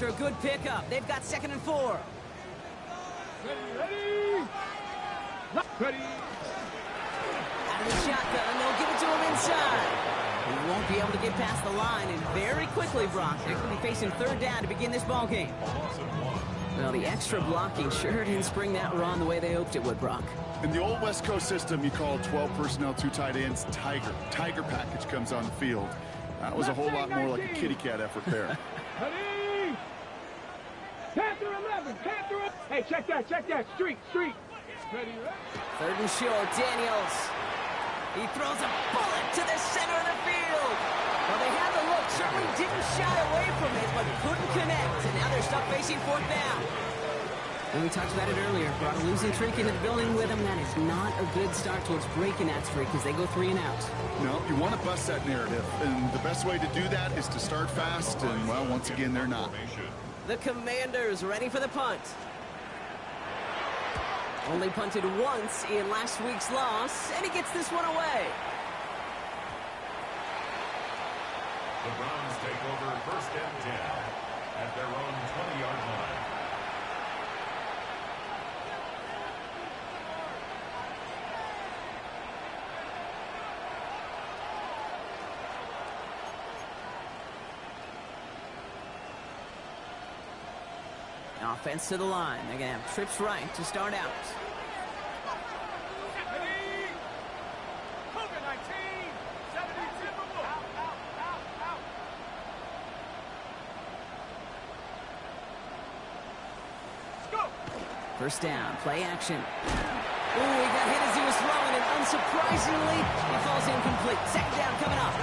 after a good pickup. They've got 2nd and 4. Ready. Ready. Out of the shotgun, and they'll give it to him inside. He won't be able to get past the line, and very quickly, Brock, they're going to be facing 3rd down to begin this ball game. Well, the extra blocking sure didn't spring that run the way they hoped it would, Brock. In the old West Coast system, you call 12 personnel, 2 tight ends, Tiger. Tiger package comes on the field. That was a whole lot more like a kitty cat effort there. Ready. Panther 11. Panther. Hey, check that. Street. Ready. 3rd and short, Daniels. He throws a bullet to the center of the field. Well, they had the look, certainly didn't shy away from it, but couldn't connect. And now they're stuck facing 4th down. And we talked about it earlier. Brought a losing streak into the building with them. That is not a good start towards breaking that streak as they go 3 and out. No, you want to bust that narrative. And the best way to do that is to start fast. And, well, once again, they're not. The Commanders ready for the punt. Only punted once in last week's loss, and he gets this one away. The Browns take over 1st and 10 at their own 20-yard line. Offense to the line. They're going to have trips right to start out. Ready. COVID-19. 72. Out. Let's go. 1st down, play action. Ooh, he got hit as he was throwing, and unsurprisingly, he falls incomplete. 2nd down coming up.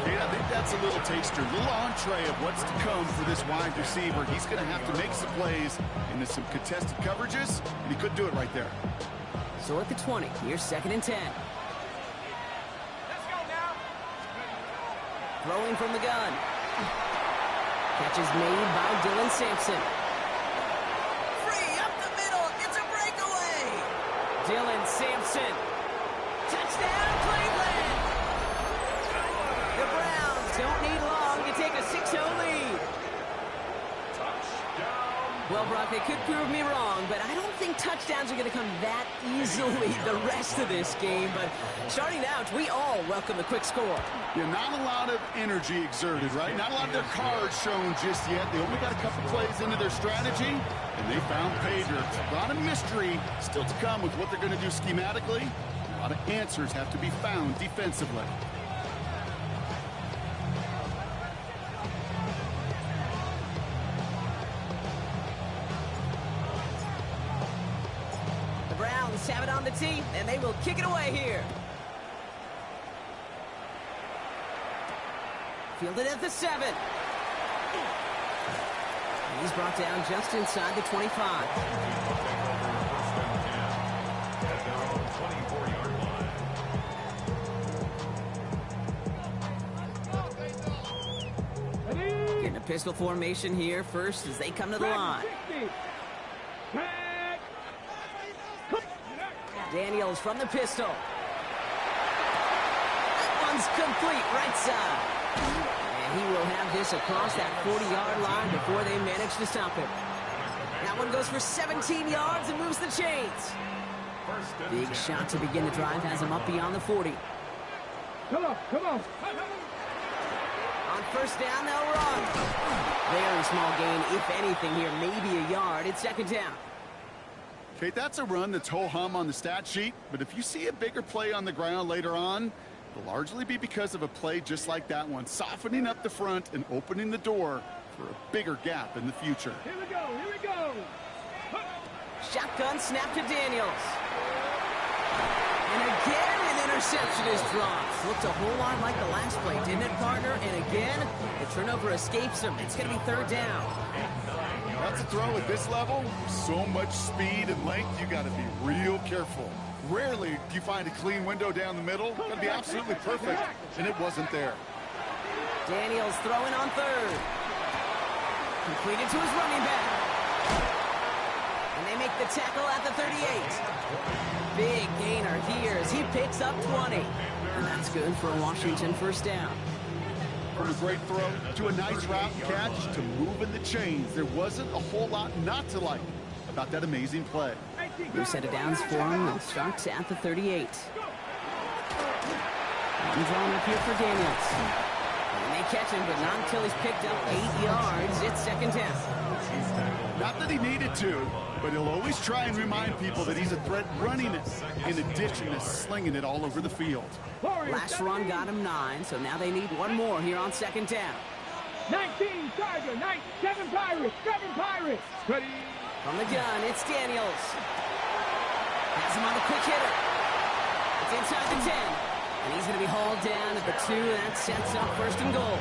Yeah, I think that's a little taster, a little entree of what's to come for this wide receiver. He's going to have to make some plays into some contested coverages, and he could do it right there. So at the 20, here's 2nd and 10. Let's go now. Throwing from the gun. Catch is made by Dylan Sampson. Free up the middle. It's a breakaway. Dylan Sampson. Touchdown, Cleveland. The Browns don't need long to take a 6-0 lead. Well, Brock, they could prove me wrong, but I don't think touchdowns are going to come that easily the rest of this game. But starting out, we all welcome the quick score. Yeah, not a lot of energy exerted, right? Not a lot of their cards shown just yet. They only got a couple plays into their strategy, and they found pay dirt. A lot of mystery still to come with what they're going to do schematically. A lot of answers have to be found defensively. Have it on the tee, and they will kick it away here. Fielded at the 7. He's brought down just inside the 25. Getting a pistol formation here first as they come to the line. Daniels from the pistol. That one's complete, right side. And he will have this across that 40-yard line before they manage to stop him. That one goes for 17 yards and moves the chains. Big shot to begin the drive has him up beyond the 40. Come on. On 1st down, they'll run. Very small gain, if anything here, maybe a yard. It's 2nd down. Okay, that's a run that's ho-hum on the stat sheet, but if you see a bigger play on the ground later on, it'll largely be because of a play just like that one, softening up the front and opening the door for a bigger gap in the future. Here we go. Shotgun snap to Daniels. And again, an interception is dropped. Looked a whole lot like the last play, didn't it, partner? And again, the turnover escapes him. It's going to be 3rd down. That's a throw at this level. So much speed and length, you got to be real careful. Rarely do you find a clean window down the middle. Got to be absolutely perfect, and it wasn't there. Daniels throwing on 3rd. Completed to his running back. And they make the tackle at the 38. Big gainer here as he picks up 20. And that's good for a Washington 1st down. From a great throw to a nice route and catch to moving the chains. There wasn't a whole lot not to like about that amazing play. New set of downs for him. It starts at the 38. And drawn up here for Daniels. And they catch him, but not until he's picked up 8 yards. It's second down. Not that he needed to, but he'll always try and remind people that he's a threat running it in addition to slinging it all over the field. Last run got him 9, so now they need one more here on second down. 19 Tiger, 7 Pirates, 7 Pirates. Ready? From the gun, it's Daniels. Has him on the quick hitter. It's inside the 10. And he's going to be hauled down at the 2. That sets up first and goal.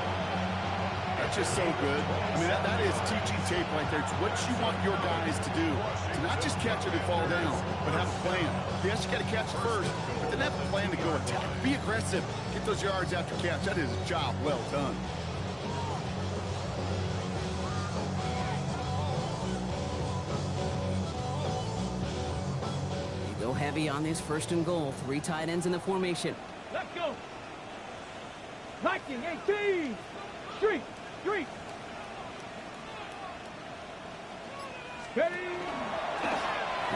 That's just so good. I mean, that is teaching tape right there. It's what you want your guys to do. To not just catch it and fall down, but have a plan. Yes, you got to catch it first, but then have a plan to go attack. Be aggressive. Get those yards after catch. That is a job well done. They go heavy on this first and goal. 3 tight ends in the formation. Let's go. 19, 18. Street. Ready?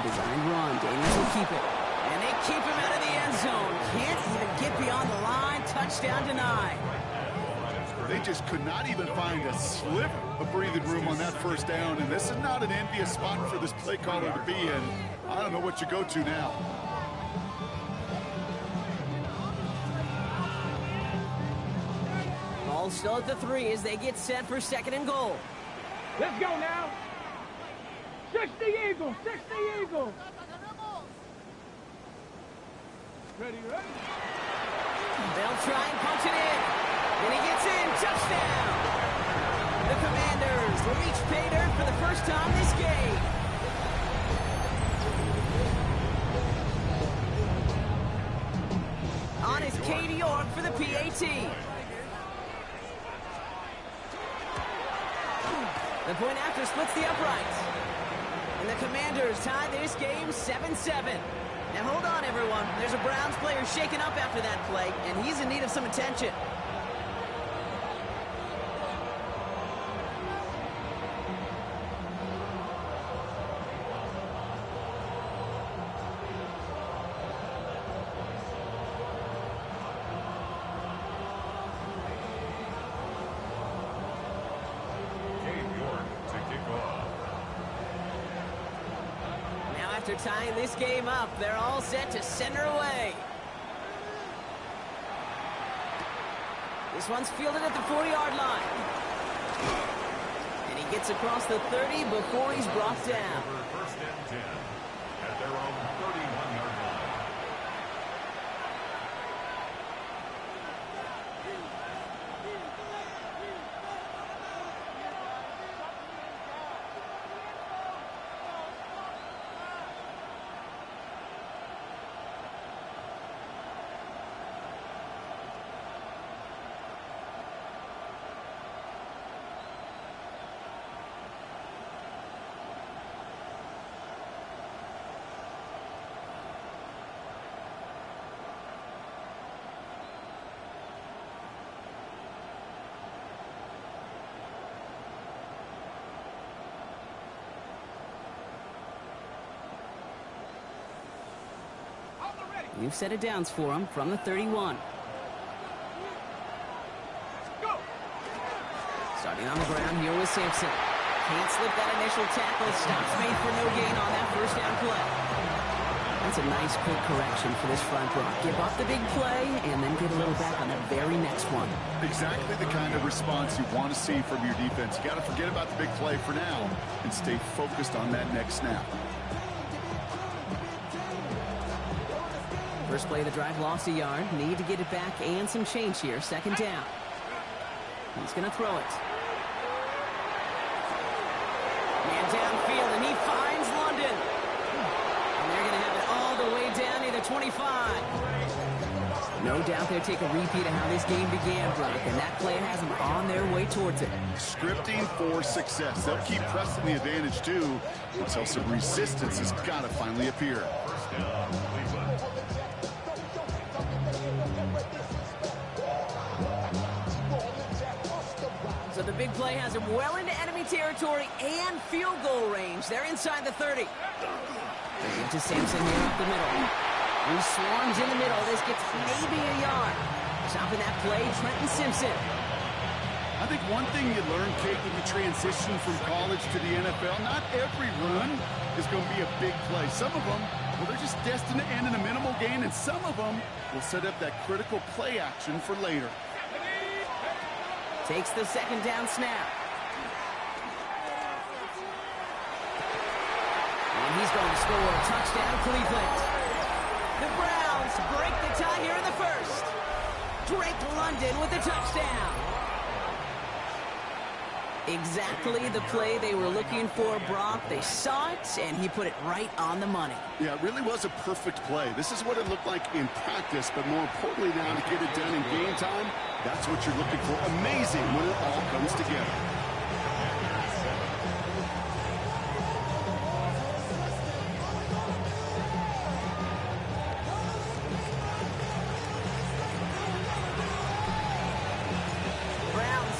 Design run. Daniels will keep it. And they keep him out of the end zone. Can't even get beyond the line. Touchdown denied. They just could not even find a sliver of breathing room on that first down. And this is not an envious spot for this play caller to be in. I don't know what you go to now. Ball still at the 3 as they get set for second and goal. Let's go now. 60 Eagles, 60 Eagles. Ready? They'll try and punch it in. And he gets in. Touchdown. The Commanders reach pay dirt for the first time this game. On is Katie York for the PAT. The point after splits the uprights. And the Commanders tie this game 7-7. Now hold on, everyone. There's a Browns player shaken up after that play, and he's in need of some attention. After tying this game up, they're all set to center away. This one's fielded at the 40-yard line. And he gets across the 30 before he's brought down. First and 10 at their own 31-yard line. New set of downs for him from the 31. Starting on the ground here with Sampson. Can't slip that initial tackle. Stops made for no gain on that first down play. That's a nice quick correction for this front row. Give up the big play and then get a little back on the very next one. Exactly the kind of response you want to see from your defense. You got to forget about the big play for now and stay focused on that next snap. First play of the drive lost a yard. Need to get it back and some change here. Second down. He's going to throw it. Man downfield, and he finds London. And they're going to have it all the way down near the 25. No doubt they'll take a repeat of how this game began, Brock, and that play has them on their way towards it. Scripting for success. They'll keep pressing the advantage, too, until some resistance has got to finally appear. First down, Cleveland. So the big play has him well into enemy territory and field goal range. They're inside the 30. They give to Sampson here up the middle. He swarms in the middle. This gets maybe a yard. Stopping that play, Trenton Simpson. I think one thing you learn, Kate, when you transition from college to the NFL, not every run is going to be a big play. Some of them, well, they're just destined to end in a minimal gain, and some of them will set up that critical play action for later. Takes the second down snap. And he's going to score a touchdown, Cleveland. The Browns break the tie here in the first. Drake London with the touchdown. Exactly the play they were looking for, Brock. They saw it, and he put it right on the money. Yeah, it really was a perfect play. This is what it looked like in practice, but more importantly now to get it done in game time, that's what you're looking for. Amazing when it all comes together.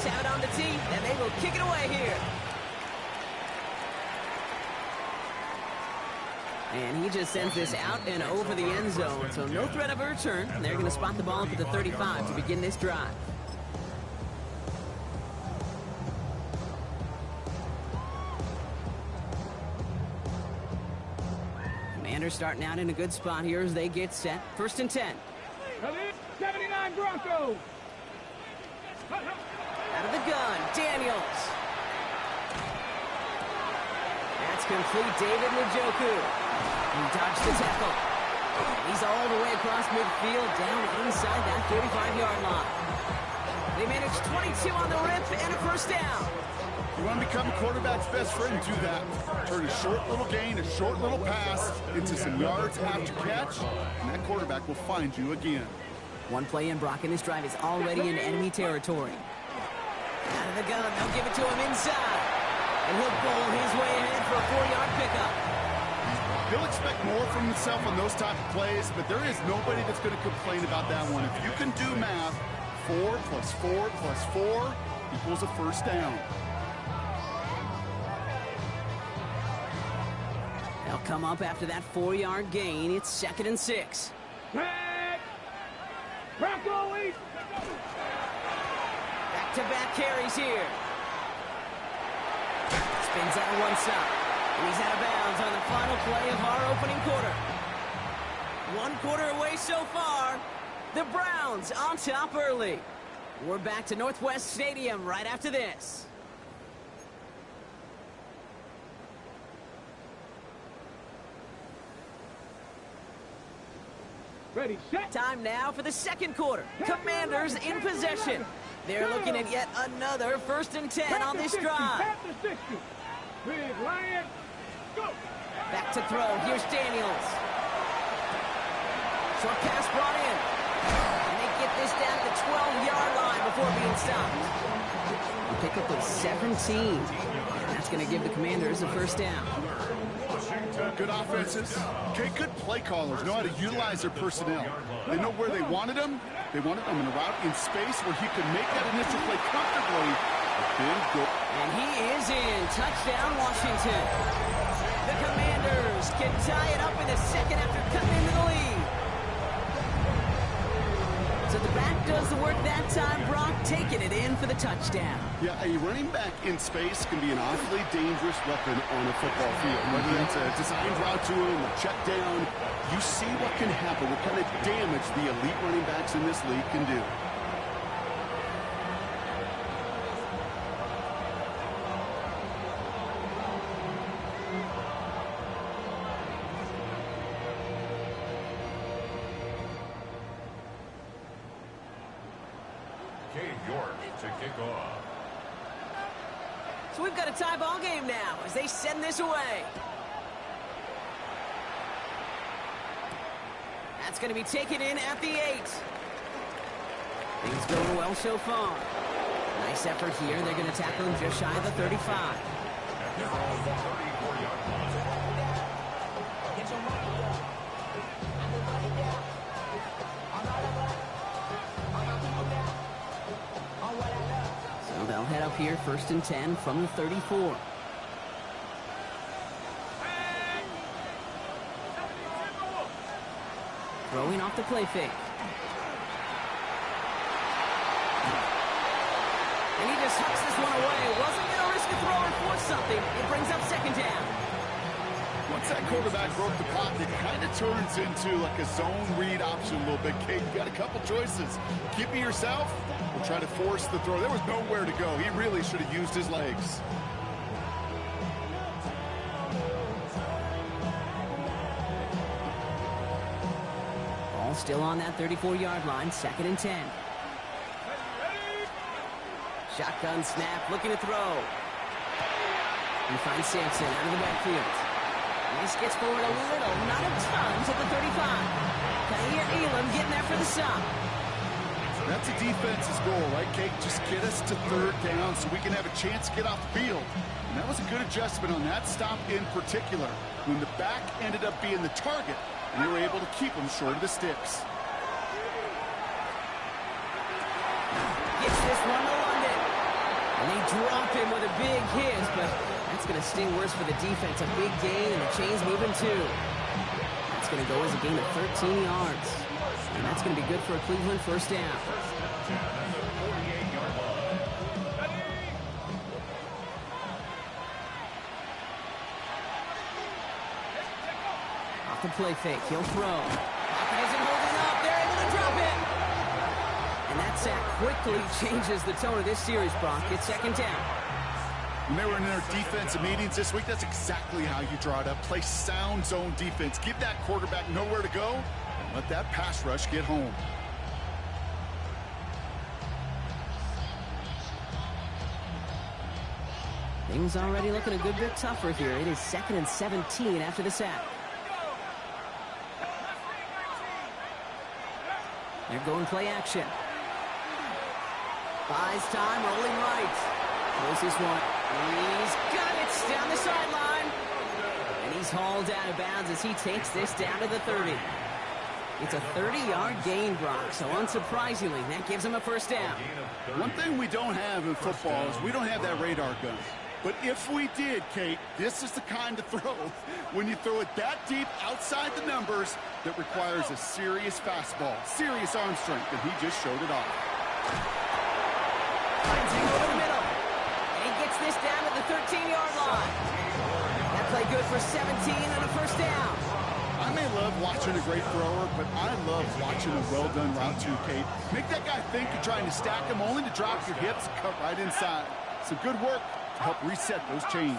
Have it on the tee, and they will kick it away here. And he just sends this out and over the end zone, so no threat of a return. They're going to spot the ball up at the 35 to begin this drive. Commanders starting out in a good spot here as they get set. First and 10. 79 Broncos. Out of the gun, Daniels. That's complete, David Njoku. He dodged the tackle. He's all the way across midfield, down inside that 35-yard line. They managed 22 on the rip and a first down. You want to become a quarterback's best friend, do that. Turn a short little gain, a short little pass into some yards after catch, and that quarterback will find you again. One play in, Brock, and this drive is already in enemy territory. Out of the gun, they'll give it to him inside. And he'll bowl his way ahead for a 4-yard pickup. He'll expect more from himself on those type of plays, but there is nobody that's going to complain about that one. If you can do math, 4 plus 4 plus 4 equals a first down. They'll come up after that 4-yard gain. It's 2nd and 6. Back-to-back carries here. Spins out one side. And he's out of bounds on the final play of our opening quarter. 1 quarter away so far. The Browns on top early. We're back to Northwest Stadium right after this. Ready, set. Time now for the second quarter. Commanders in possession. They're looking at yet another 1st and 10 on this drive. Big Lion, go. Back to throw. Here's Daniels. Short pass brought in. And they get this down to the 12-yard line before being stopped. The pickup of 17. That's going to give the Commanders a first down. Good offenses. Okay, good play callers know how to utilize their personnel. They know where they wanted them. They wanted them in a route in space where he could make that initial play comfortably. Then go. And he is in. Touchdown, Washington. The Commanders can tie it up in the second after cutting into the lead. So the back does the work that time. Brock taking it in for the touchdown. Yeah, a running back in space can be an awfully dangerous weapon on a football field. Whether that's a designed route to him, a check down, you see what can happen, what kind of damage the elite running backs in this league can do. To kick off. So we've got a tie ball game now as they send this away. That's going to be taken in at the 8. Things going well so far. Nice effort here. They're going to tackle him just shy of the 35. They're on the 34-yard line. They'll head up here, 1st and 10 from the 34. Throwing off the play fake. And he just hucks this one away. Wasn't going to risk a throw or force something. It brings up 2nd down. Once that quarterback broke the pocket, it kind of turns into like a zone read option a little bit. Kate, you got a couple choices. Keep it yourself or try to force the throw. There was nowhere to go. He really should have used his legs. Ball still on that 34-yard line, 2nd and 10. Shotgun snap, looking to throw. He finds Sampson out of the backfield. This gets forward a little, not a ton, to the 35. Kair Elam getting there for the stop. That's a defense's goal, right, Kate? Just get us to 3rd down so we can have a chance to get off the field. And that was a good adjustment on that stop in particular, when the back ended up being the target, and they were able to keep him short of the sticks. Gets this one to London. And they drop him with a big hit, but that's going to sting worse for the defense. A big gain, and the chain's moving too. That's going to go as a gain of 13 yards. And that's going to be good for a Cleveland 1st down. Off the play fake, he'll throw. Pocket isn't holding up. They're able to drop it. And that sack quickly changes the tone of this series, Brock. It's 2nd down. When they were in their defensive meetings this week, that's exactly how you draw it up. Play sound zone defense. Give that quarterback nowhere to go, and let that pass rush get home. Things already looking a good bit tougher here. It is 2nd and 17 after the sack. They're going play action. Buys time, rolling right. Throws this one. He's got it down the sideline. And he's hauled out of bounds as he takes this down to the 30. It's a 30-yard gain, Brock, so unsurprisingly, that gives him a 1st down. One thing we don't have in football is we don't have that radar gun. But if we did, Kate, this is the kind of throw, when you throw it that deep outside the numbers, that requires a serious fastball, serious arm strength, and he just showed it off. Finds him over the middle. And he gets this down to the 13-yard line. That play good for 17 and a 1st down. I may love watching a great thrower, but I love watching a well-done route too, Kate. Make that guy think you're trying to stack him, only to drop your hips and cut right inside. Some good work to help reset those chains.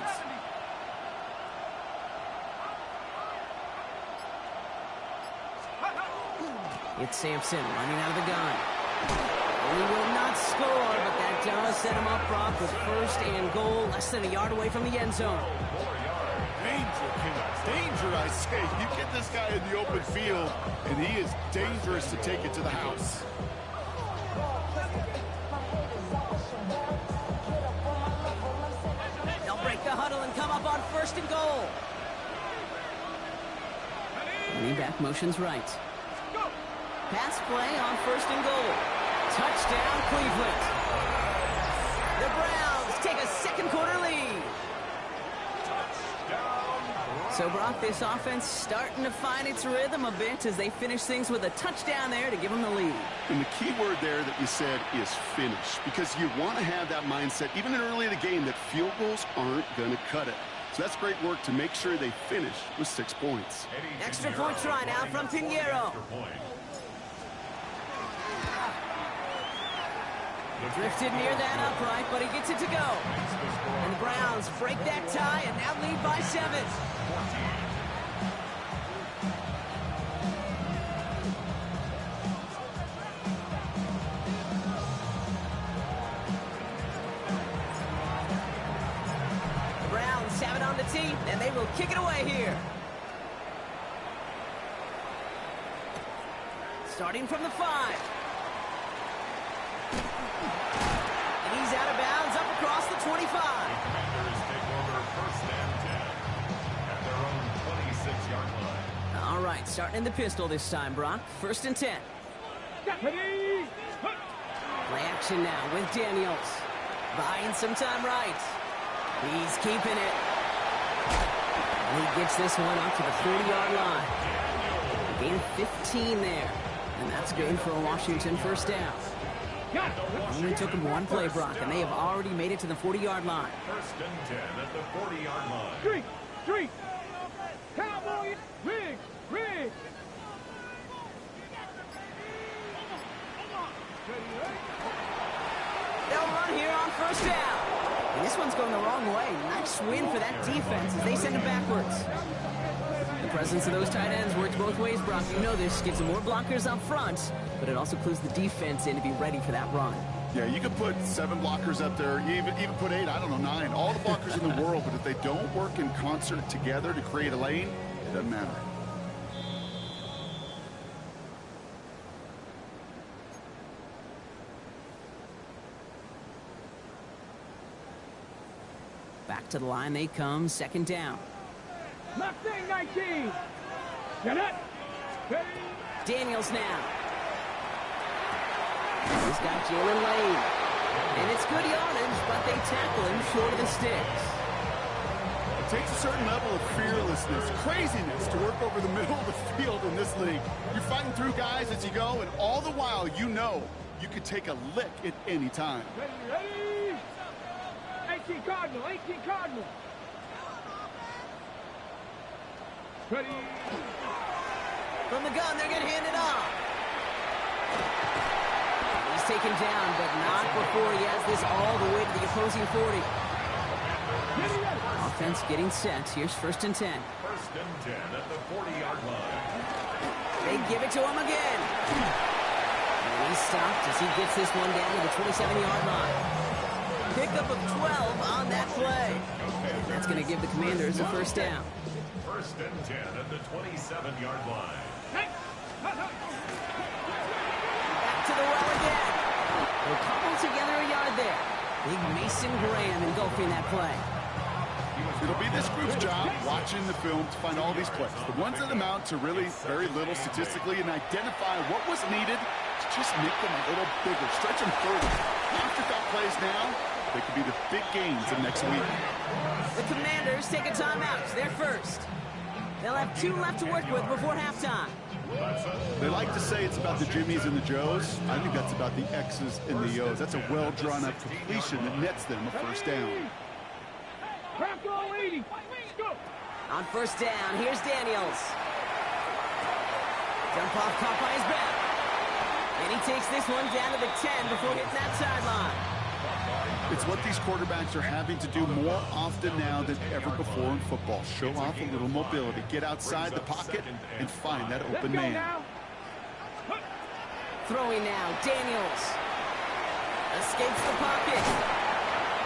It's Sampson running out of the gun. He will not score, but that does set him up, Brock, with 1st and goal, less than a yard away from the end zone. Danger, I say. You get this guy in the open field, and he is dangerous to take it to the house. They'll break the huddle and come up on 1st and goal. Running back motions right. Pass play on 1st and goal. Touchdown, Cleveland. The Browns take a 2nd quarter lead. So, Brock, this offense starting to find its rhythm a bit as they finish things with a touchdown there to give them the lead. And the key word there that you said is finish, because you want to have that mindset, even early in the game, that field goals aren't going to cut it. So that's great work to make sure they finish with 6 points. Extra point try now from Pinheiro. Drifted near that upright, but he gets it to go. And the Browns break that tie and now lead by 7. The Browns have it on the tee, and they will kick it away here. Starting from the 5. And he's out of bounds up across the 25. The Commanders take over 1st and 10 at their own 26-yard line. All right, starting in the pistol this time, Brock. 1st and 10. Play action now with Daniels. Buying some time right. He's keeping it. And he gets this one up to the 40-yard line. Gain of 15 there. And that's good for a Washington first down. Only took him one play, Brock, and they have already made it to the 40-yard line. First and 10 at the 40-yard line. Street. Cowboy. Riggs. They'll run here on first down. And this one's going the wrong way. Nice win for that defense as they send it backwards. The presence of those tight ends works both ways, Brock. You know this. Gives them more blockers up front, but it also clues the defense in to be ready for that run. Yeah, you could put 7 blockers up there, even put 8, I don't know, 9. All the blockers in the world, but if they don't work in concert together to create a lane, it doesn't matter. Back to the line they come, second down. Mustang 19. Get it. Daniels now. He's got Jalen Lane. And it's good yardage, but they tackle him short of the sticks. It takes a certain level of fearlessness, craziness to work over the middle of the field in this league. You're fighting through guys as you go, and all the while you know you could take a lick at any time. Ready. 18 Cardinal. Ready. From the gun, they're going to hand it off. He's taken down, but not before he has this all the way to the opposing 40. Offense getting set. Here's first and 10. First and 10 at the 40-yard line. They give it to him again. And he's stopped as he gets this one down to the 27-yard line. Pickup of 12 on that play. That's going to give the Commanders a first down. First and 10 at the 27-yard line. Back to the well again. They'll cobble together a yard there. Big Mason Graham engulfing that play. It'll be this group's job watching the film to find all these plays. The ones that amount to really very little statistically and identify what was needed to just make them a little bigger, stretch them further. Afterthought plays now, they could be the big games of next week. The Commanders take a timeout. They're first. They'll have 2 left to work with before halftime. They like to say it's about the Jimmies and the Joes. I think that's about the X's and the O's. That's a well-drawn-up completion that nets them a first down. On first down, here's Daniels. Jump off caught by his back. And he takes this one down to the 10 before hitting that sideline. It's what these quarterbacks are having to do more often now than ever before in football. Show off a little mobility, get outside the pocket, and find that open man. Throwing now, Daniels. Escapes the pocket.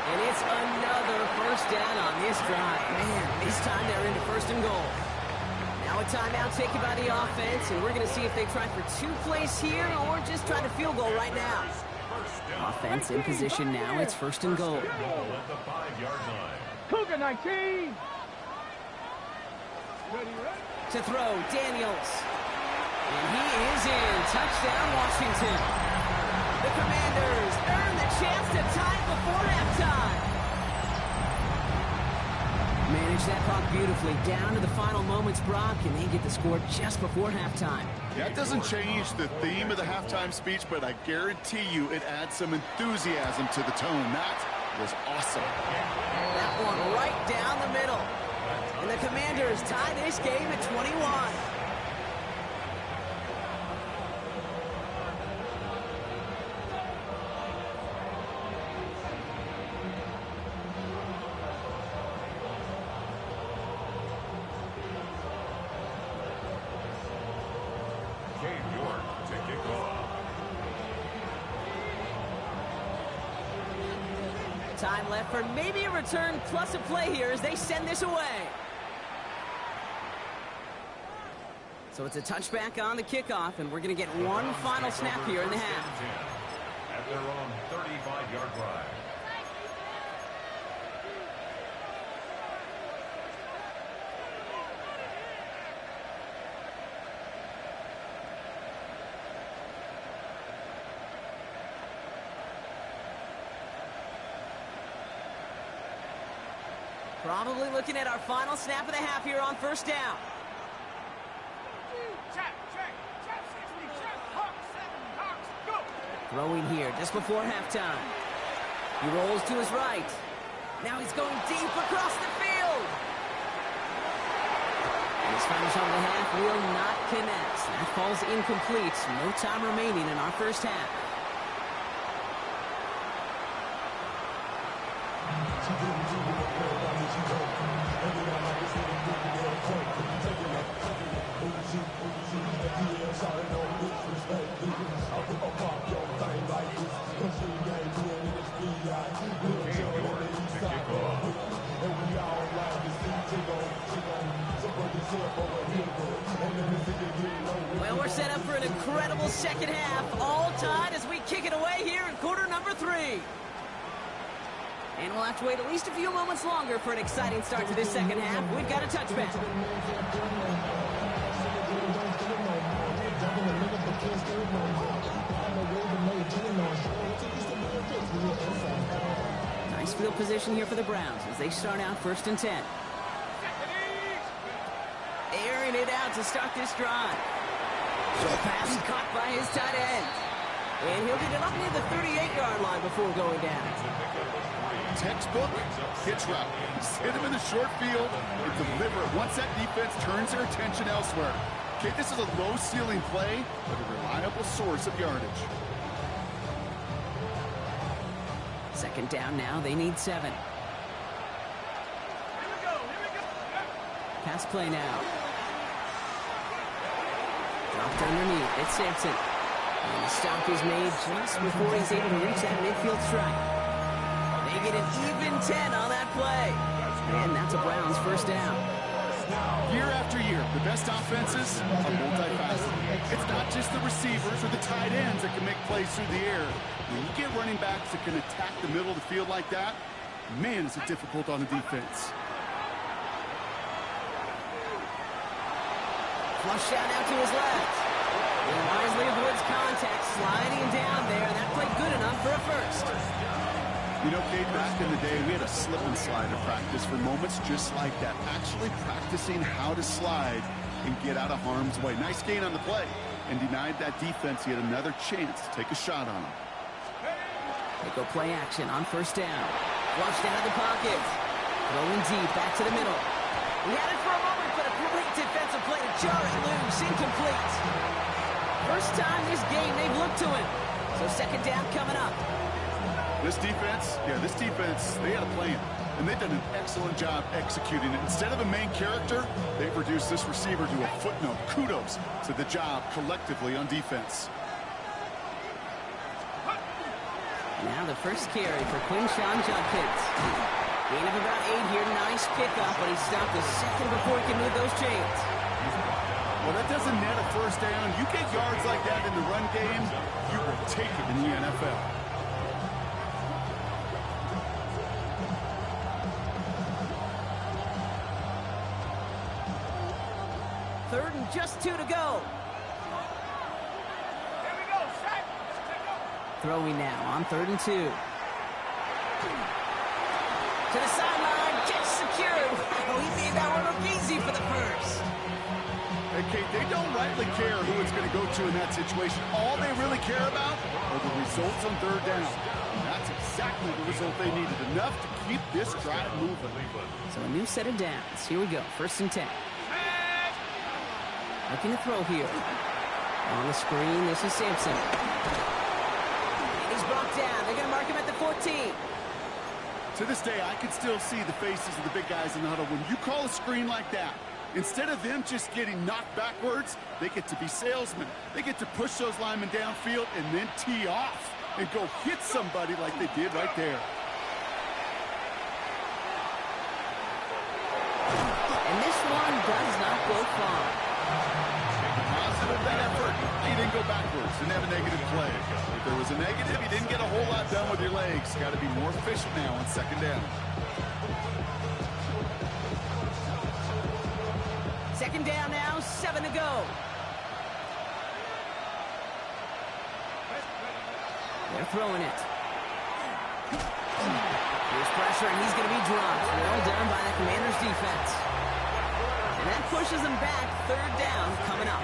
And it's another first down on this drive. Man, this time they're into first and goal. Now a timeout taken by the offense, and we're going to see if they try for 2 plays here or just try the field goal right now. Offense in position now. It's first and goal. At the 5-yard line. Cougar 19. To throw, Daniels. And he is in. Touchdown, Washington. The Commanders earn the chance to tie it before halftime. Manage that clock beautifully down to the final moments, Brock, and they get the score just before halftime. That doesn't change the theme of the halftime speech, but I guarantee you it adds some enthusiasm to the tone. That was awesome. That one right down the middle. And the Commanders tie this game at 21. Time left for maybe a return plus a play here as they send this away. So it's a touchback on the kickoff, and we're going to get one final snap here in the half. At their own 35-yard line. Probably looking at our final snap of the half here on first down. Check, 60, check, Hawks, 7, Hawks, go! Throwing here just before halftime. He rolls to his right. Now he's going deep across the field. And his final shot of the half will not connect. That falls incomplete. No time remaining in our first half. Well, we're set up for an incredible second half, all tied as we kick it away here in quarter number 3. And we'll have to wait at least a few moments longer for an exciting start to this second half. We've got a touchback. Nice field position here for the Browns as they start out 1st and 10. Airing it out to start this drive. Short pass caught by his tight end. And he'll get it up near the 38-yard line before going down. Textbook hitch route. Just hit him in the short field and deliver it once that defense turns their attention elsewhere. Okay, this is a low-ceiling play, but a reliable source of yardage. Second down now. They need 7. Here we go. Pass play now. Dropped underneath. It's Sampson. And the stop is made just before he's able to reach that midfield strike. They get an even 10 on that play. And that's a Browns first down. Year after year, the best offenses are multifaceted. It's not just the receivers or the tight ends that can make plays through the air. When you get running backs that can attack the middle of the field like that, man, is it difficult on the defense. Flush out now to his left. He wisely avoids contact, sliding down there. That played good enough for a first. You know, Kate, back in the day, we had a slip and slide in practice for moments just like that. Actually practicing how to slide and get out of harm's way. Nice gain on the play, and denied that defense yet another chance to take a shot on him. They go play action on first down. Flushed out of the pocket. Throwing deep, back to the middle. He had it for a moment, but a great defensive play to jar it loose. Incomplete. First time this game they've looked to him. So second down coming up. This defense, they had a plan, and they've done an excellent job executing it. Instead of a main character, they've reduced this receiver to a footnote. Kudos to the job collectively on defense. Now the first carry for Quinshawn Judkins. Gain of about 8 here. Nice pickup, but he stopped a second before he can move those chains. Well, that doesn't net a first down. You get yards like that in the run game, you will take it in the NFL. Third and just 2 to go. Here we go, set. Throwing now on 3rd and 2. To the sideline, catch secured. Wow, he made that one look easy for the first. Hey, Kate, they don't rightly care who it's going to go to in that situation. All they really care about are the results on 3rd down. And that's exactly the result they needed. Enough to keep this drive moving. So a new set of downs. Here we go, 1st and 10. Looking to throw here. On the screen, this is Sampson. And he's brought down. They're going to mark him at the 14. To this day, I can still see the faces of the big guys in the huddle. When you call a screen like that, instead of them just getting knocked backwards, they get to be salesmen. They get to push those linemen downfield and then tee off and go hit somebody like they did right there. And this one does not go far. Positive that effort. He didn't go backwards. Didn't have a negative play. If there was a negative, you didn't get a whole lot done with your legs. Got to be more efficient now on 2nd down. 2nd down now, 7 to go. They're throwing it. Here's pressure. pressure, and he's going to be dropped. Well done by the Commanders defense. And that pushes them back. Third down coming up.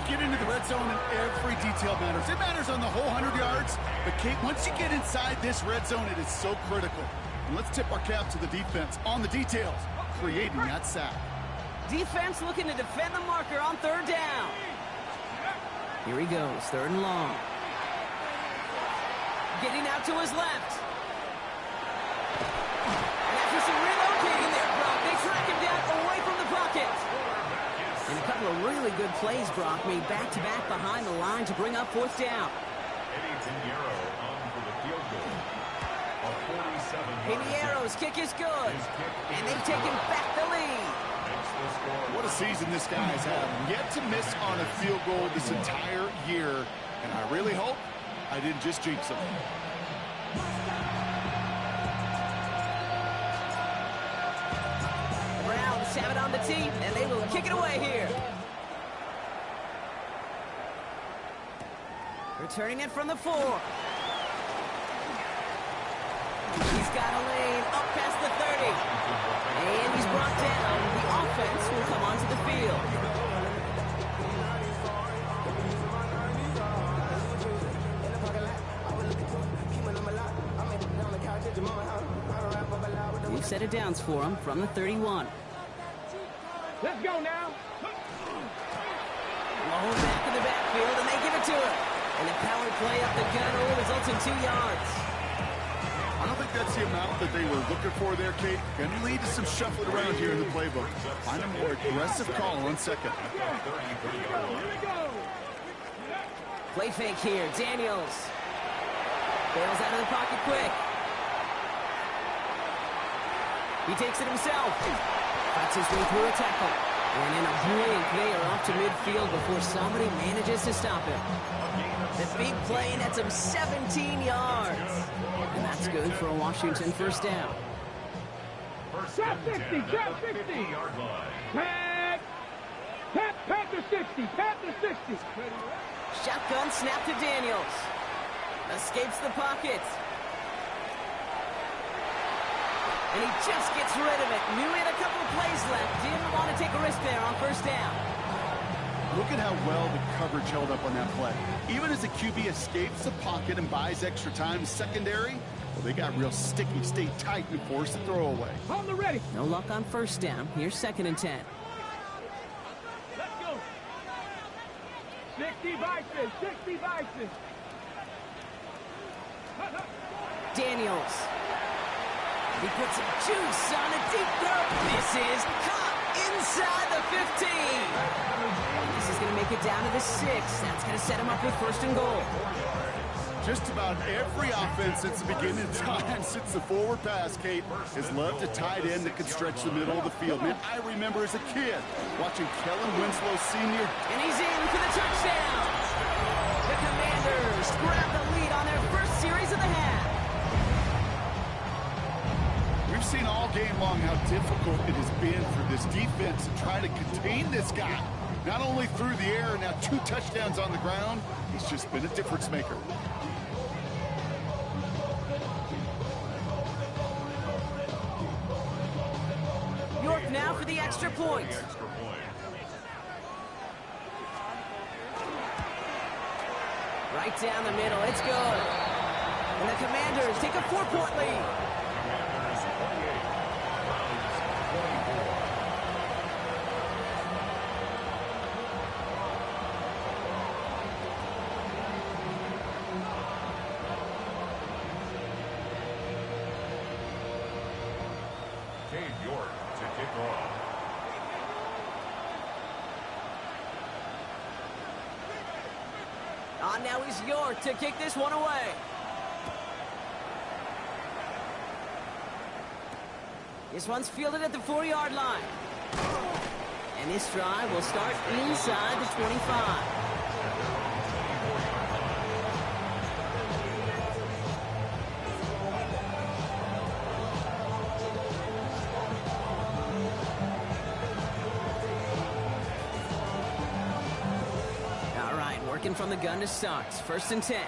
You get into the red zone and every detail matters. It matters on the whole 100 yards. But, Kate, once you get inside this red zone, it is so critical. And let's tip our cap to the defense on the details, creating that sack. Defense looking to defend the marker on third down. Here he goes, third and long. Getting out to his left. And after some relocating there, Brock, they track him down away from the pocket. And a couple of really good plays, Brock, made back-to-back behind the line to bring up fourth down. Pinheiro's kick is good. And they've taken back the lead. What a season this guy has had. Yet to miss on a field goal this entire year. And I really hope I didn't just jinx him. Browns have it on the tee, and they will kick it away here. Returning it from the 4. He's got a lane up past the 30. And he's brought down. The offense will come onto the field. New set of downs for him from the 31. Let's go now. Long back in the backfield, and they give it to him. And the power play up the gun only results in 2 yards. I don't think that's the amount that they were looking for there, Kate. Going to lead to some shuffling around here in the playbook. Find a more aggressive call on second. Play fake here. Daniels bails out of the pocket quick. He takes it himself. Fights his way through a tackle. And in a blink, they are off to midfield before somebody manages to stop him. The big play nets him 17 yards. And that's good for a Washington first down. Cap 60, cap 60. Pat to 60, pat to 60. Shotgun snap to Daniels. Escapes the pocket. And he just gets rid of it. Knew he had a couple of plays left. Didn't want to take a risk there on first down. Look at how well the coverage held up on that play. Even as the QB escapes the pocket and buys extra time secondary, well, they got real sticky, stayed tight, and forced the throw away. On the ready. No luck on first down. Here's 2nd and 10. Let's go. 60 Bison, 60 Bison. Daniels. He puts some juice on a deep throw. This is caught inside the 15. This is going to make it down to the 6. That's going to set him up with 1st and goal. Just about every offense since the beginning of time, since the forward pass, Kate, has loved a tight end that can stretch the middle of the field. Man, I remember as a kid watching Kellen Winslow Sr. And he's in for the touchdown. The Commanders grab the lead on their first series of the half. We've seen all game long how difficult it has been for this defense to try to contain this guy. Not only through the air, now 2 touchdowns on the ground. He's just been a difference maker. York now for the extra point. Right down the middle. It's good. And the Commanders take a 4-point lead. York to kick off. On now is York to kick this one away. This one's fielded at the 4-yard line. And this drive will start inside the 25. From the gun to start. 1st and 10.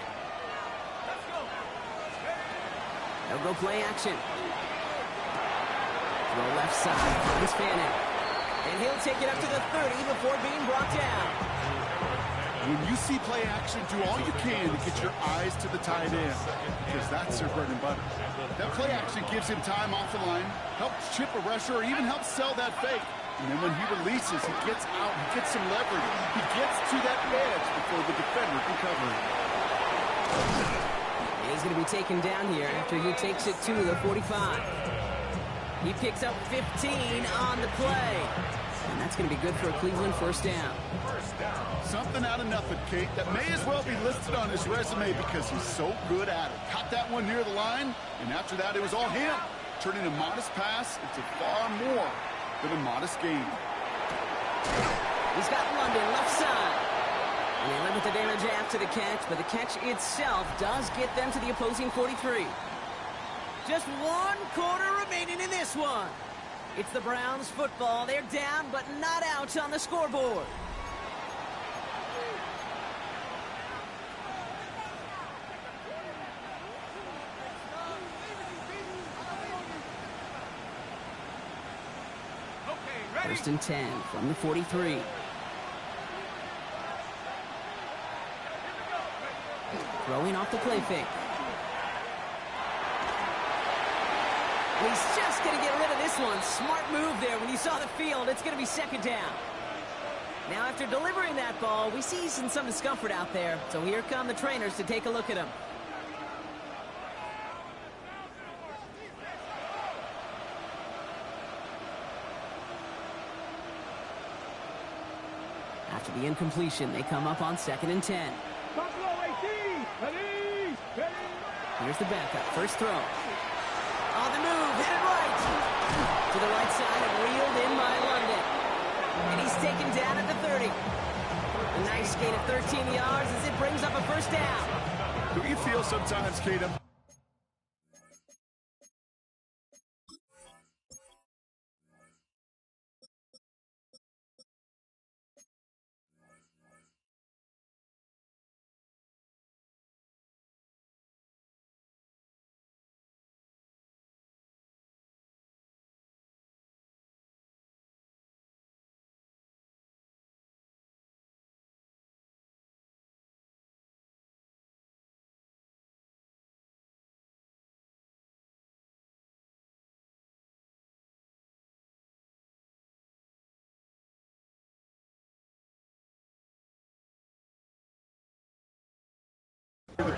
They'll go play action. Throw left side, finds Fanning. And he'll take it up to the 30 before being brought down. When you see play action, do all you can to get your eyes to the tight end, because that's their bread and butter. That play action gives him time off the line, helps chip a rusher, or even helps sell that fake. And then when he releases, he gets out, he gets some leverage. He gets to that edge before the defender can cover him. He's going to be taken down here after he takes it to the 45. He picks up 15 on the play. And that's going to be good for a Cleveland first down. Something out of nothing, Kate. That may as well be listed on his resume because he's so good at it. Caught that one near the line, and after that, it was all him. Turning a modest pass into far more than a modest gain. He's got London left side. And they limit the damage after the catch, but the catch itself does get them to the opposing 43. Just 1 quarter remaining in this one. It's the Browns football. They're down, but not out on the scoreboard. First and 10 from the 43. Throwing off the play fake. He's just going to get rid of this one. Smart move there when you saw the field. It's going to be second down. Now, after delivering that ball, we see some discomfort out there. So here come the trainers to take a look at him. After the incompletion, they come up on second and 10. Buffalo 18. Ready. Here's the backup. First throw. On the move, hit it right. To the right side and reeled in by London. And he's taken down at the 30. A nice gain of 13 yards as it brings up a first down. Do you feel sometimes, Kate, the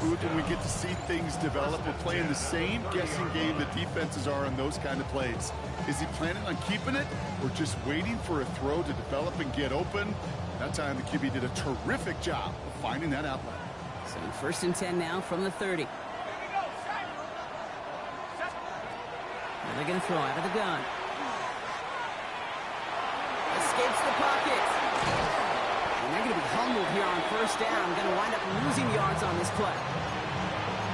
booth when we get to see things develop? We're playing the same guessing game that defenses are on those kind of plays. Is he planning on keeping it or just waiting for a throw to develop and get open? That time the QB did a terrific job of finding that outlet. So first and 10 now from the 30. Now they're going to throw out of the gun. Escapes the pocket. And they're going to be humbled here on first down. Going to wind up losing yards on this play.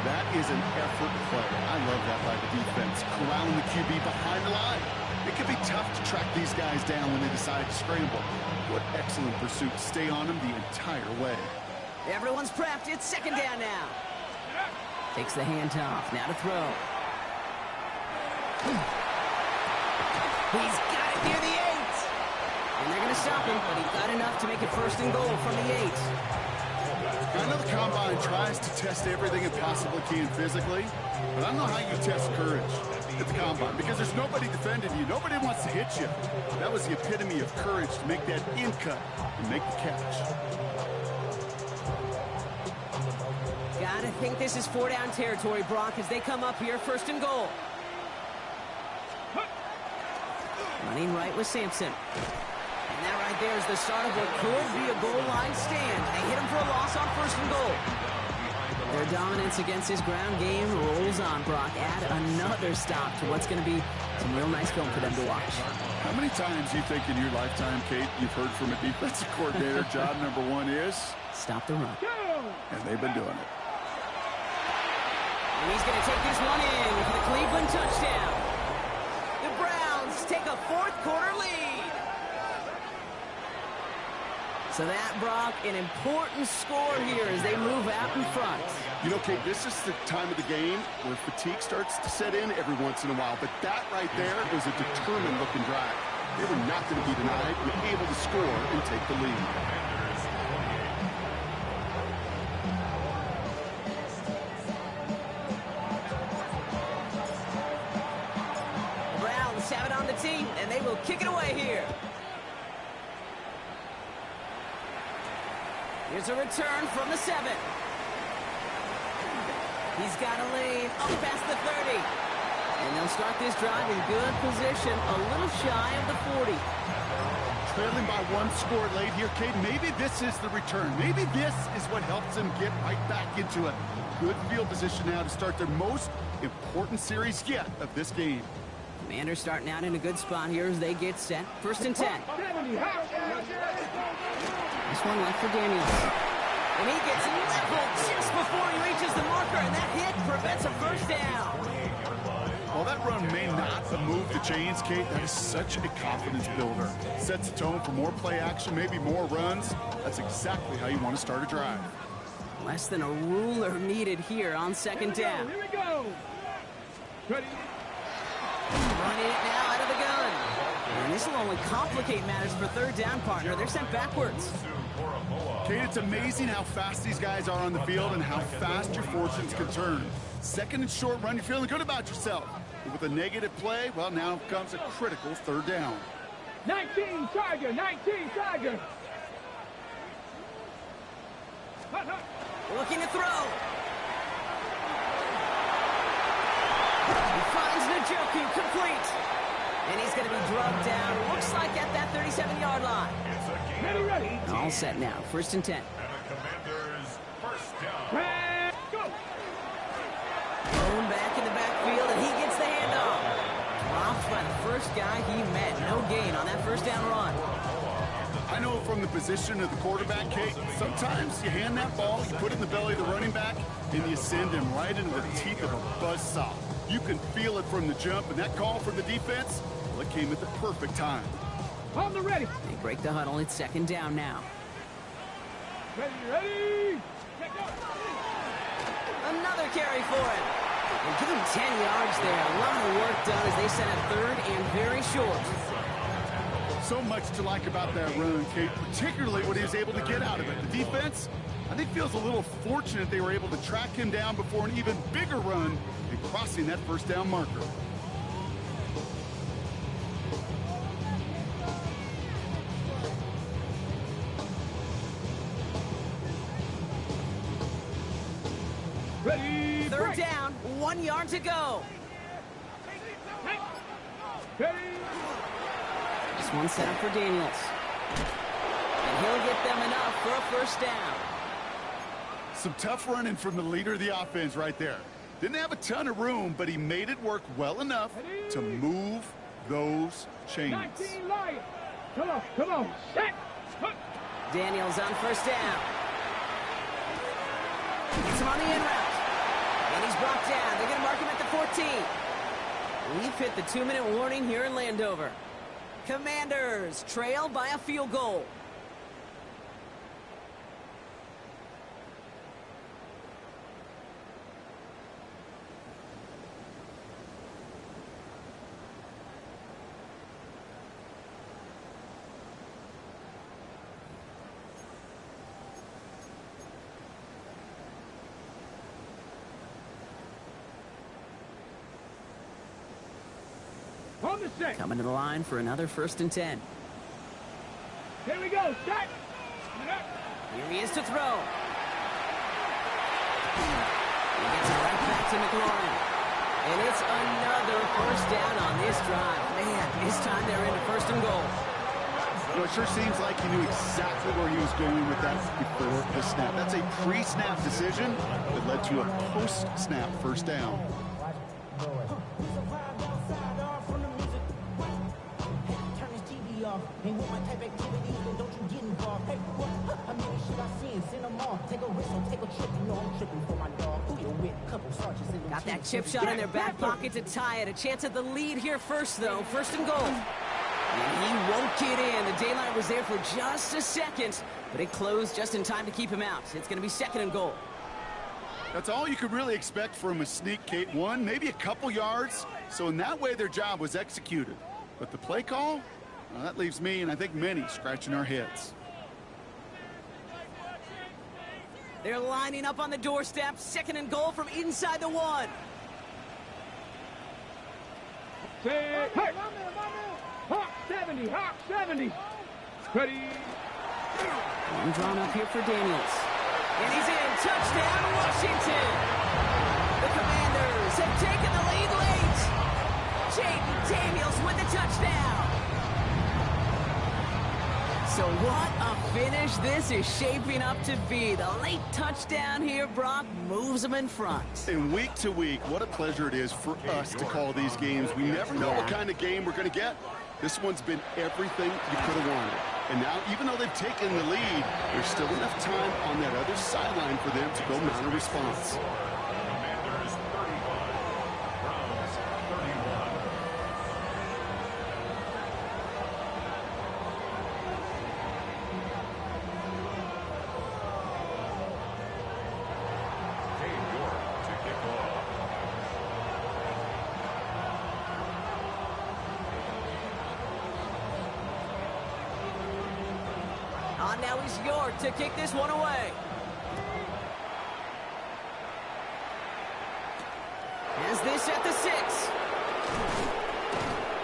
That is an effort play. I love that by the defense. Corralling the QB behind the line. It can be tough to track these guys down when they decide to scramble. What excellent pursuit. Stay on them the entire way. Everyone's prepped. It's second down now. Takes the handoff. Now to throw. He's got it near the 8. And they're going to stop him, but he got enough to make it first and goal from the 8. I know the Combine tries to test everything it possibly can physically, but I don't know how you test courage at the Combine because there's nobody defending you. Nobody wants to hit you. That was the epitome of courage to make that in cut and make the catch. Gotta think this is 4-down territory, Brock, as they come up here first and goal. Running right with Sampson. And that right there is the start of what could be a goal line stand. They hit him for a loss on first and goal. Their dominance against his ground game rolls on, Brock. Add another stop to what's going to be some real nice film for them to watch. How many times do you think in your lifetime, Kate, you've heard from a defensive coordinator, job number 1 is? Stop the run. And they've been doing it. And he's going to take this one in for the Cleveland touchdown. The Browns take a fourth quarter lead. So that, Brock, an important score here as they move out in front. You know, Kate, this is the time of the game where fatigue starts to set in every once in a while. But that right there was a determined-looking drive. They were not going to be denied, but able to score and take the lead. The Browns have it on the tee, and they will kick it away here. Here's a return from the 7. He's got a lane up past the 30. And they'll start this drive in good position, a little shy of the 40. Trailing by 1 score late here, Kate. Maybe this is the return. Maybe this is what helps them get right back into it. Good field position now to start their most important series yet of this game. Commanders starting out in a good spot here as they get set. 1st and 10. This one left for Daniels. And he gets leveled just before he reaches the marker, and that hit prevents a first down. Well, that run may not have moved the chains, Kate. That is such a confidence builder. Sets the tone for more play action, maybe more runs. That's exactly how you want to start a drive. Less than a ruler needed here on 2nd down. Here we go. Ready? Running it now out of the gun. And this will only complicate matters for 3rd down, partner. They're sent backwards. Kate, it's amazing how fast these guys are on the field and how fast your fortunes can turn. 2nd and short run, you're feeling good about yourself. But with a negative play, well, now comes a critical 3rd down. 19 Tiger, 19 Tiger. Looking to throw. He finds Njoku complete. And he's going to be drugged down. Looks like at that 37-yard line. Ready. All set now. 1st and 10. And the Commanders' first down. Go. Thrown back in the backfield, and he gets the handoff. Dropped by the first guy he met. No gain on that 1st down run. I know from the position of the quarterback, Kate, sometimes you hand that ball, you put it in the belly of the running back, and you send him right into the teeth of a buzzsaw. You can feel it from the jump, and that call from the defense, well, it came at the perfect time. On the ready. They break the huddle. It's 2nd down now. Ready. Another carry for him. And give him 10 yards there. A lot of work done as they set up 3rd and very short. So much to like about that run, Kate, particularly what he was able to get out of it. The defense, I think, feels a little fortunate they were able to track him down before an even bigger run and crossing that 1st down marker. Ready. 3rd down, 1 yard to go. Ready. This one set up for Daniels. And he'll get them enough for a 1st down. Some tough running from the leader of the offense right there. Didn't have a ton of room, but he made it work well enough to move those chains. 19 Lions. Come on. Set. Daniels on 1st down. Gets him on the in route. And he's brought down. They're going to mark him at the 14. We've hit the 2-minute warning here in Landover. Commanders trail by a field goal. On the set. Coming to the line for another 1st and 10. Here we go. Set. Here he is to throw. He gets it right back to McLaurin. And it's another 1st down on this drive. Man, this time they're into 1st and goal. You know, it sure seems like he knew exactly where he was going with that before the snap. That's a pre-snap decision that led to a post-snap 1st down. Ain't with my type activities, then don't you get involved. Hey, what? How many should I see and send them off? Take a risk, don't take a trip. You know I'm tripping for my dog. Who you with? Couple sergeants in the Got that chip shot in their back pocket to tie it. A chance at the lead here first, though. 1st and goal. And he won't get in. The daylight was there for just a second, but it closed just in time to keep him out. It's going to be 2nd and goal. That's all you could really expect from a sneak, Kate. One, maybe a couple yards. So in that way, their job was executed. But the play call, well, that leaves me, and I think many, scratching our heads. They're lining up on the doorstep. 2nd and goal from inside the 1. Hey! Hawk 70! Hawk 70! Ready! One drawn up here for Daniels. And he's in. Touchdown, Washington! The Commanders have taken the lead late. Jaden Daniels with the touchdown. So what a finish this is shaping up to be. The late touchdown here, Brock, moves them in front. And week to week, what a pleasure it is for us to call these games. We never know what kind of game we're going to get. This one's been everything you could have wanted. And now, even though they've taken the lead, there's still enough time on that other sideline for them to go mount a response. Commanders 31, Browns 31. Dave York to kick off. On now is York to kick this one away. Has this at the 6.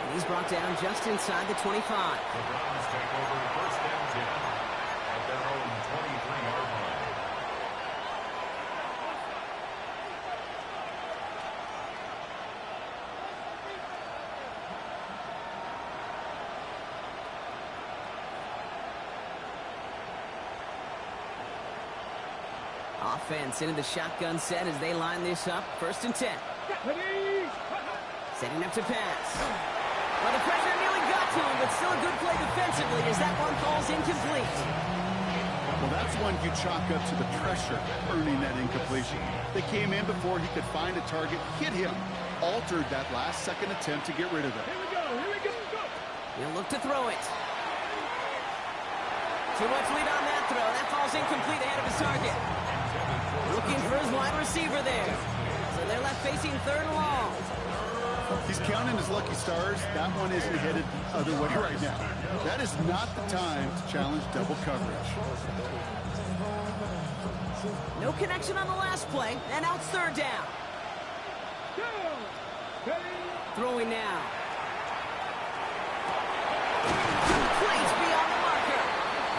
And he's brought down just inside the 25. The Browns take over 1st and 10 at their own 23-yard line. Offense into the shotgun set as they line this up. 1st and 10. Ready! Setting up to pass. Well, the pressure nearly got to him, but still a good play defensively as that one falls incomplete. Well, that's one you chalk up to the pressure earning that incompletion. They came in before he could find a target, hit him, altered that last-second attempt to get rid of it. Here we go! Here we go! Go! He'll look to throw it. Too much lead on that throw. That falls incomplete ahead of his target. Looking for his wide receiver there. So they're left facing 3rd and long. He's counting his lucky stars. That one isn't headed the other way right now. That is not the time to challenge double coverage. No connection on the last play, and now it's 3rd down. Go! Ready! Throwing now. Complete beyond the marker.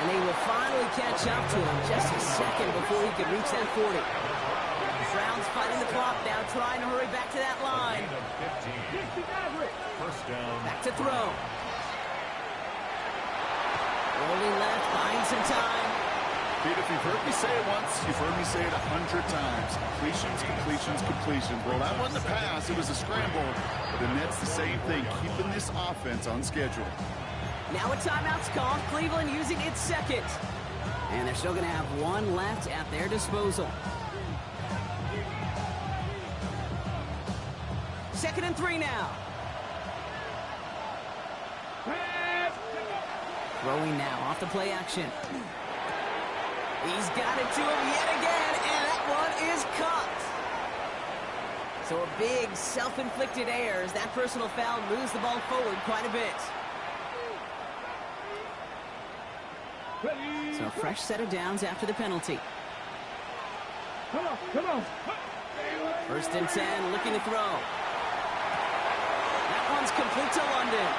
And they will finally catch up to him just a second before he could reach that 40. Browns fighting the clock now, trying to hurry back to that line. 60 average! 1st down. Back to throw. Rolling left, buying some time. Pete, if you've heard me say it once, you've heard me say it 100 times. Completions, completions, completions. Well, that wasn't a pass. It was a scramble. But the Nets, the same thing, keeping this offense on schedule. Now a timeout's called. Cleveland using its 2nd. And they're still going to have one left at their disposal. 2nd and 3 now. Throwing now off the play action. He's got it to him yet again, and that one is caught. So a big self-inflicted error as that personal foul moves the ball forward quite a bit. Ready! So a fresh set of downs after the penalty. Come on! Come on! 1st and 10, looking to throw. That one's complete to London.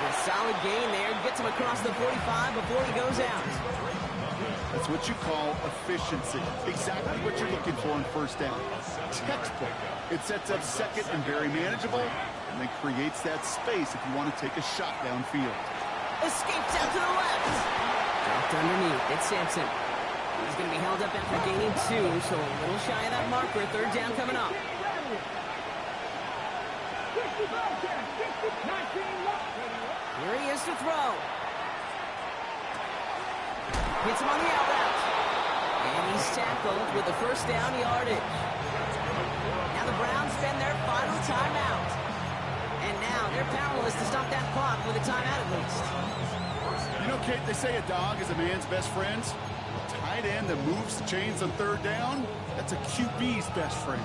A solid gain there, gets him across the 45 before he goes out. That's what you call efficiency. Exactly what you're looking for in 1st down. Textbook. It sets up 2nd and very manageable, and then creates that space if you want to take a shot downfield. Escapes out to the left. Dropped underneath. It's Sampson. He's going to be held up after gaining 2, so a little shy of that marker. 3rd down coming up. Here he is to throw. Hits him on the out route. And he's tackled with the 1st down yardage. Now the Browns spend their final timeout. And now they're they're powerless to stop that clock with a timeout at least. You know, Kate, they say a dog is a man's best friend. A tight end that moves the chains on third down, that's a QB's best friend.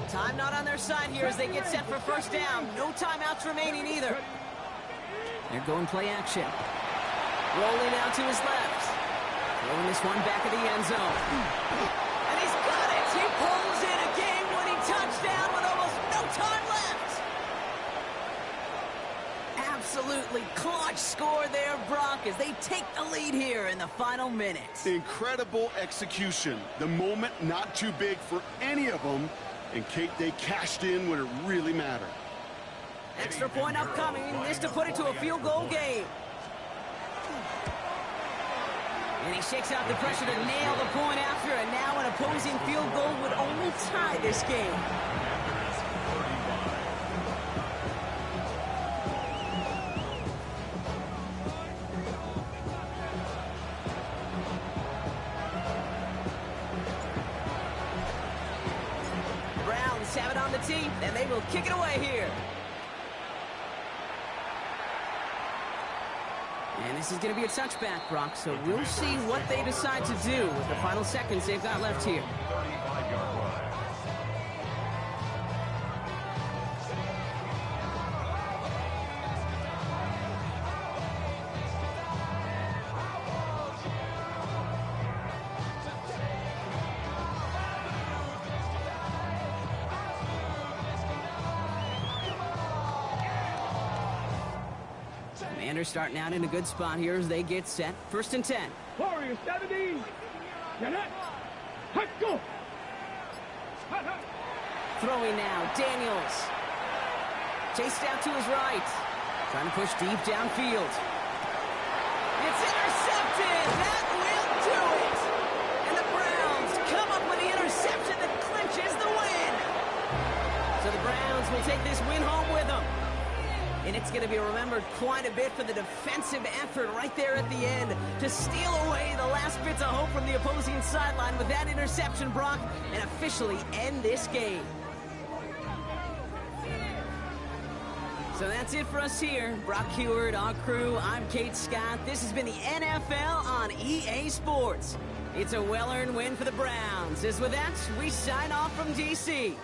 Time not on their side here as they get set for first down. No timeouts remaining either. They're going play action. Rolling out to his left. Throwing this one back at the end zone. And he's got it! He pulls in a game-winning touchdown with almost no time left. Absolutely clutch score there, Brock, as they take the lead here in the final minute. Incredible execution. The moment not too big for any of them. And, Kate, they cashed in when it really mattered. Extra point upcoming. This to put it to a field goal game. And he shakes out the pressure to nail the point after, and now an opposing field goal would only tie this game. Have it on the team, and they will kick it away here. And this is going to be a touchback, Brock, so we'll see what they decide to do with the final seconds they've got left here. 35-yard line. Commanders starting out in a good spot here as they get set. 1st and 10. Warriors 70. Get it. Let's go. Throwing now, Daniels. Chased out to his right. Trying to push deep downfield. It's intercepted. That will do it. And the Browns come up with the interception that clinches the win. So the Browns will take this win home with them. And it's going to be remembered quite a bit for the defensive effort right there at the end to steal away the last bits of hope from the opposing sideline with that interception, Brock, and officially end this game. So that's it for us here. Brock Heward, our crew, I'm Kate Scott. This has been the NFL on EA Sports. It's a well-earned win for the Browns. As with that, we sign off from D.C.